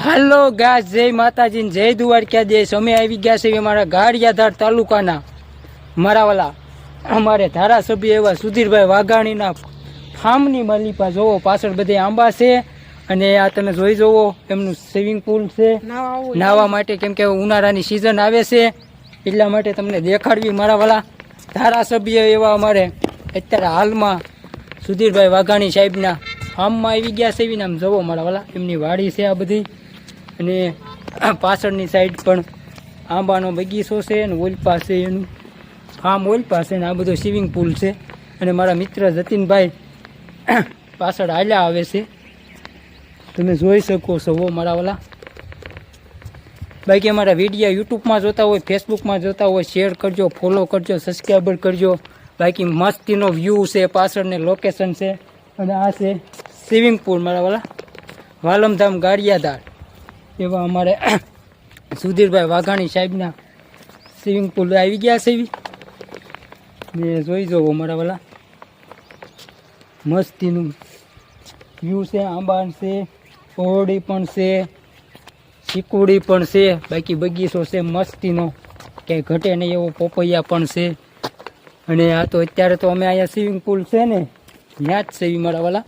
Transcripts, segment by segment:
હાલો ગાસ, જય માતાજી, જય દ્વારકાધીશ। અમે આવી ગયા છે અમારા ગારિયાધાર તાલુકાના મારાવાલા અમારે ધારાસભ્ય એવા સુધીરભાઈ વાઘાણીના ફાર્મની માલિપા જોવો, પાછળ બધે આંબા છે અને આ તમે જોઈ જોવો એમનું સ્વિમિંગ પુલ છે નાહવા માટે, કેમ કે ઉનાળાની સિઝન આવે છે એટલા માટે તમને દેખાડવી મારાવાલા। ધારાસભ્ય એવા અમારે અત્યારે હાલમાં સુધીરભાઈ વાઘાણી સાહેબના ફાર્મમાં આવી ગયા છે। આમ જોવો મારાવાલા, એમની વાડી છે આ બધી, અને પાછળની સાઈડ પણ આંબાનો બગીચો છે અને ઓલપા છે, એનું ફાર્મ ઓલપા છે ને આ બધો સ્વિમિંગ પુલ છે। અને મારા મિત્ર જતીનભાઈ પાછળ હાલ્યા આવે છે, તમે જોઈ શકો છો મારાવાલા। બાકી અમારા વિડીયો યુટ્યુબમાં જોતા હોય, ફેસબુકમાં જોતા હોય, શેર કરજો, ફોલો કરજો, સબસ્ક્રાઈબર કરજો। બાકી મસ્તીનો વ્યૂ છે, પાછળને લોકેશન છે, અને આ છે સ્વિમિંગ પુલ મારાવાલા, વાલમધામ ગારિયાધાર એવા અમારે સુધીરભાઈ વાઘાણી સાહેબના સ્વિમિંગ પુલ આવી ગયા છે ને જોઈ જવો મારાવાલા, મસ્તીનું વ્યૂ છે, આંબા છે, ઓરડી પણ છે, ચીકુડી પણ છે, બાકી બગીચો છે મસ્તીનો, ક્યાંય ઘટે નહીં એવો પોપૈયા પણ છે। અને આ તો અત્યારે તો અમે અહીંયા સ્વિમિંગ પુલ છે ને ત્યાં જ સેવી મારાવાલા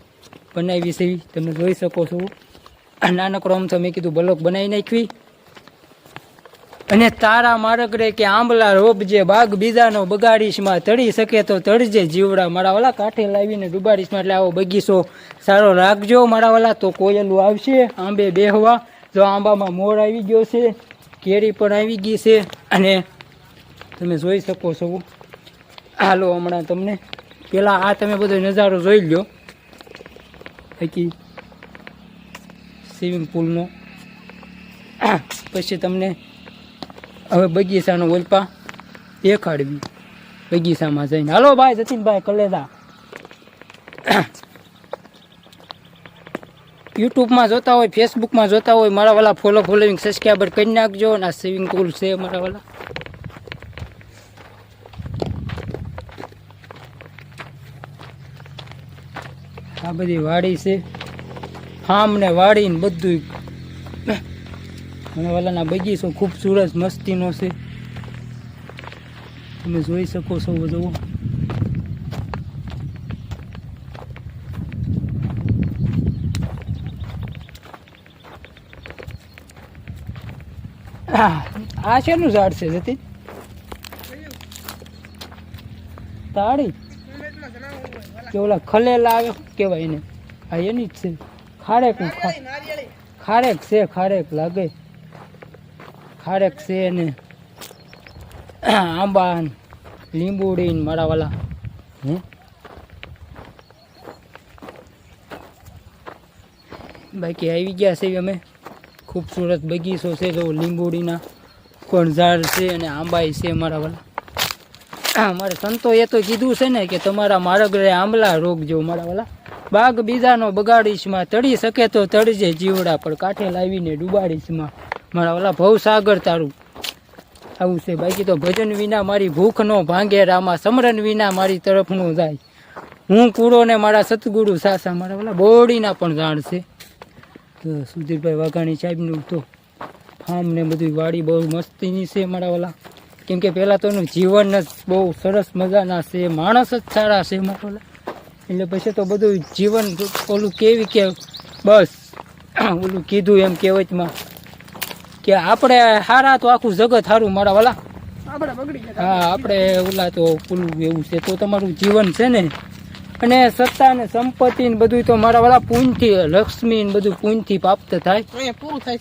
બનાવી સેવી, તમે જોઈ શકો છો। નાનકડો આમ તો મેં કીધું બ્લોક બનાવી નાખવી। અને તારા માર્ગ રે કે આંબલા રોપજે, બાગ બીજાનો બગાડીશમાં, તળી શકે તો તળજે જીવડા મારાવાલા, કાંઠે લાવીને ડુબાડીશમાં। એટલે આવો બગીચો સારો રાખજો મારાવાલા, તો કોયલું આવશે આંબે બેહવા। જો આંબામાં મોર આવી ગયો છે, કેરી પણ આવી ગઈ છે, અને તમે જોઈ શકો છો। હાલો હમણાં તમને પેલા આ તમે બધો નજારો જોઈ લો, બાકી સ્વિમિંગ પુલનો, પછી તમને હવે બગીચાનો ઓલપા દેખાડવી બગીચામાં જઈને। હાલો ભાઈ જતીનભાઈ કલેદા, યુટ્યુબમાં જોતા હોય, ફેસબુકમાં જોતા હોય મારા વાલા, ફોલોઈંગ સબસ્ક્રાઈબર કરી નાખજો। અને આ સ્વિમિંગ પુલ છે મારા વાલા, આ બધી વાડી છે, ફાર્મ ને વાડી ને બધું મારા વાલાના બગીચો ખૂબસૂરત મસ્તીનો છે, તમે જોઈ શકો છો। જુઓ આ શેનું ઝાડ છે જતી? તાળી કે ઓલા ખલેલા આવે કેવાય એને, આ એની જ છે, ખારેક ખારેક છે, ખારેક લાગે, ખારેક છે ને આંબા લીંબુડી મારા વાલા બાકી આવી ગયા છે અમે। ખૂબસૂરત બગીચો છે, જો લીંબુડીના પણ ઝાડ છે અને આંબાઈ છે મારા વાલા। અમારે સંતો એ તો કીધું છે ને કે તમારા માર્ગ રે આંબલા રોગ જો મારા વાલા, બાગ બીજાનો બગાડીશમાં, તળી શકે તો તળજે જીવડા, પણ કાંઠે લાવીને ડુબાડીશમાં મારા વાલા, ભવસાગર તારું આવું છે। બાકી તો ભજન વિના મારી ભૂખ નો ભાંગે રામા, સમરણ વિના મારી તરફ નો જાય, હું કૂડો ને મારા સતગુરુ સાસા મારા વાલા। બોડીના પણ ઝાડ છે, તો સુધીરભાઈ વાઘાણી સાહેબનું તો ફાર્મ ને બધી વાડી બહુ મસ્તીની છે મારા વાલા, કેમ કે પહેલાં તો એનું જીવન જ બહુ સરસ મજાના છે, માણસ જ સારા છે મારા વાલા, એટલે પછી તો બધું જીવન ઓલું કેવી કે બસ ઓલું કીધું એમ કહેવતમાં કે આપણે સારા તો આખું જગત સારું મારા વાલા, હા આપણે ઓલા તો પેલું એવું છે, તો તમારું જીવન છે ને, અને સત્તા ને સંપત્તિ ને બધું તો મારા વાલા પૂનથી, લક્ષ્મી ને બધું પૂનથી પ્રાપ્ત થાય,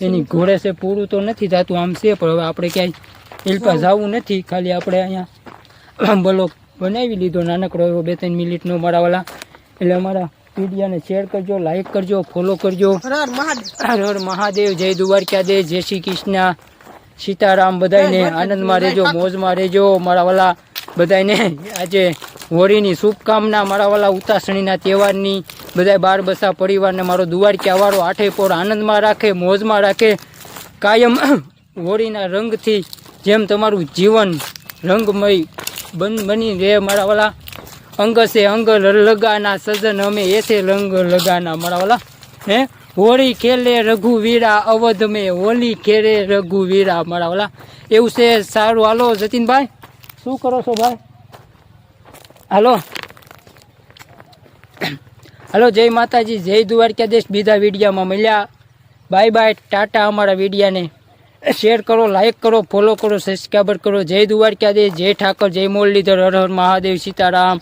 એની ઘોડે છે, પૂરું તો નથી થતું આમ છે, પણ હવે આપણે ક્યાંય એલપા જવું નથી, ખાલી આપણે અહીંયા બ્લોક બનાવી લીધો નાનકડો એવો 2-3 મિનિટનો મારા વાલા। એટલે અમારા વિડીયોને શેર કરજો, લાઈક કરજો, ફોલો કરજો। હર હર મહાદેવ, જય દ્વારકાધીશ, જય શ્રી કૃષ્ણ, સીતારામ। બધાને આનંદમાં રહેજો, મોજમાં રહેજો મારા વાલા, બધાને આજે હોળીની શુભકામના મારા વાલા, ઉતાસણીના તહેવારની, બધા બાર બસા પરિવારને મારો દ્વારકા વાળો આઠે પોર આનંદમાં રાખે, મોજમાં રાખે, કાયમ હોળીના રંગથી જેમ તમારું જીવન રંગમય બની રહે મારા વાલા। અંગ સે અંગ લગાના સજન અમે એસે રંગ લગાના મારા વાલા, હે હોળી ખેલે રઘુવીરા અવધ મેં હોલી ખેલે રઘુવીરા મારા ઓલા એવું છે. સારું હાલો જતીનભાઈ, શું કરો છો ભાઈ? હાલો હાલો, જય માતાજી, જય દ્વારકાધીશ. બીજા વિડીયામાં મળ્યા. Bye bye, Tata. અમારા વિડીયાને શેર કરો, લાઈક કરો, ફોલો કરો, સબસ્ક્રાઈબર કરો. જય દ્વારકાધીશ, જય ઠાકર, જય મુરલીધર, હર હર મહાદેવ, સીતારામ.